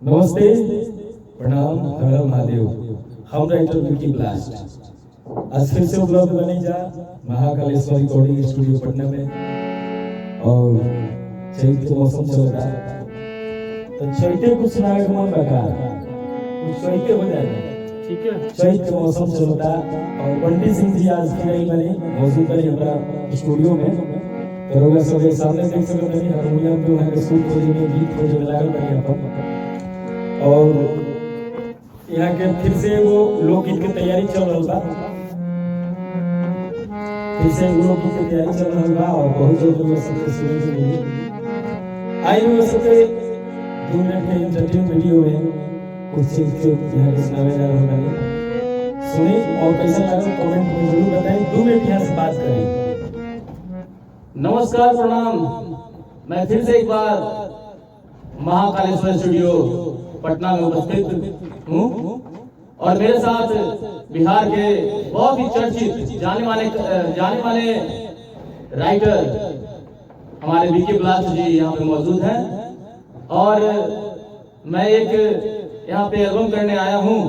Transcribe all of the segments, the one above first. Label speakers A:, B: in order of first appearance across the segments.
A: नमस्ते, प्रणाम, हर हर महादेव। हम राइटर विकी ब्लास्ट आज फिर से उपलब्ध बने जा महाकालेश्वर रिकॉर्डिंग स्टूडियो पटना में। और चैत के मौसम चल रहा है तो चैते कुछ सुनाए के मन बका कुछ चैते हो जाएगा। ठीक है, चैत के मौसम चल रहा और बंटी सिंह जी आज फिर आई बने मौजूद बने हमारा स्टूडियो में। तो रोगा सब सामने देख सकते हैं हारमोनियम पे वहाँ के सुर खोजे में गीत खोजे में लागल बने अपन। और यहाँ के फिर से वो लोकगीत की तैयारी चल रहा था, फिर से वो लोकगीत की तैयारी चल रहा था और बहुत जल्द में सबके सुनने के लिए आई हुए सबके 2 मिनट के इंटरटेन वीडियो में कुछ चीज के यहाँ के सुनावे जा रहा है। सुने और कैसा लगा कमेंट में जरूर बताएं। 2 मिनट यहाँ से बात करें।
B: नमस्कार, प्रणाम। मैं फिर से एक बार महाकालेश्वर स्टूडियो पटना में उपस्थित हूँ और मेरे साथ बिहार के बहुत ही चर्चित जाने वाले राइटर हमारे विकी ब्लास्ट जी यहाँ पे मौजूद हैं। और मैं एक यहाँ पे एल्बम करने आया हूँ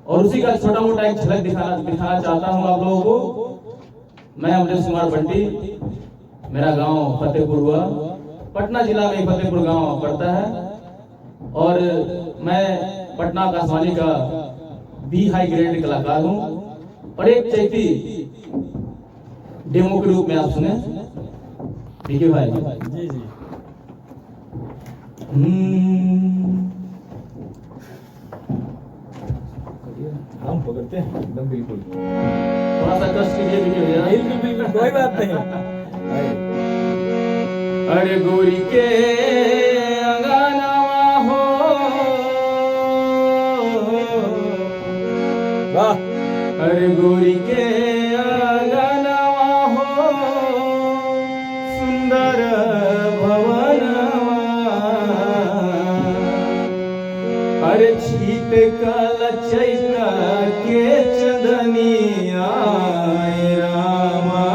B: और उसी का छोटा मोटा एक झलक दिखाना चाहता हूँ आप लोगों को। मैं अमरेश कुमार बंटी, मेरा गांव फतेहपुर हुआ, पटना जिला में फतेहपुर गांव पड़ता है और मैं पटना आकाशवाणी का बी हाई ग्रेड कलाकार हूं। और एक चैती डेमो के रूप में आप सुने विकी भाई।
A: जी जी। हम पकड़ते हैं एकदम बिल्कुल।
B: थोड़ा सा कष्ट कीजिए विकी भैया।
A: बिल्कुल कोई बात नहीं।
B: अरे गोरी के अंगनवा हो,
A: वाह।
B: अरे गोरी के अंगनवा हो, सुंदर भवनवा, अरे छीट कल चैता के चंदनिया रामा,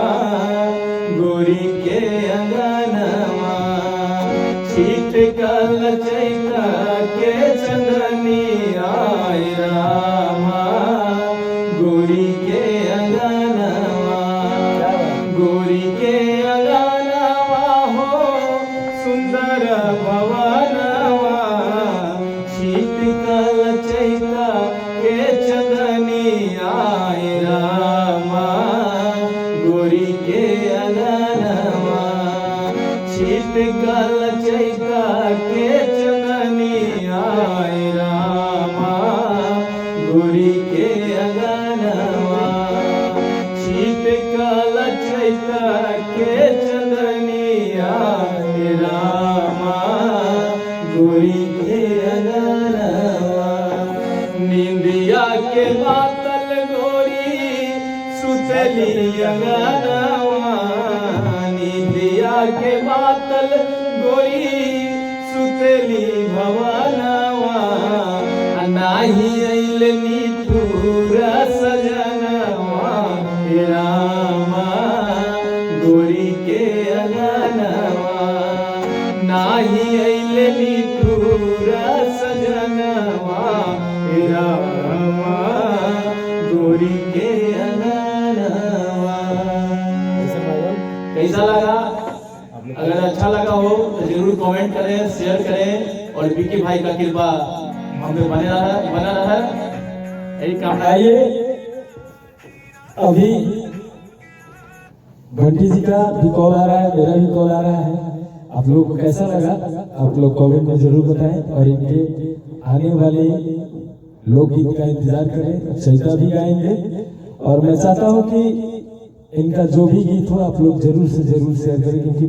B: गोरी के अंगनवा छीट कल चैता के चंदनिया रामा, गोरी के अंगनवा, गोरी के अंगनवा हो, सुंदर भवनवा, छीट कल चैता के चंदनिया रामा, गोरी के अंगनवा, छीट कल चैता के चंदनिया रामा, गोरी के अंगनवा, छीट कल चैता के चंदनिया रामा, गोरी के अंगनवा। निंदिया के मातल गोरी सुतली अंगनवा, निंदिया के मातल गोरी सुतली भवनवा, नाही अइल निठुर सजनवा रामा, गोरी के अंगनवा, नाही अइल निठुर सजनवा रामा, गोरी के अंगनवा। कैसा लगा? अगर अच्छा लगा हो तो जरूर कमेंट करें, शेयर करें और विकी भाई का कृपा हम पे बना रहा यही काम।
A: आइए अभी बंटी जी का भी कॉल आ रहा है, मेरा भी कॉल आ रहा है। आप लोग को कैसा लगा आप लोग कमेंट में जरूर बताएं और इनके आने वाले लोकगीत का इंतजार करें। चैता भी गाएंगे और मैं चाहता हूं कि इनका जो भी गीत हो आप लोग जरूर से जरूर शेयर करें क्योंकि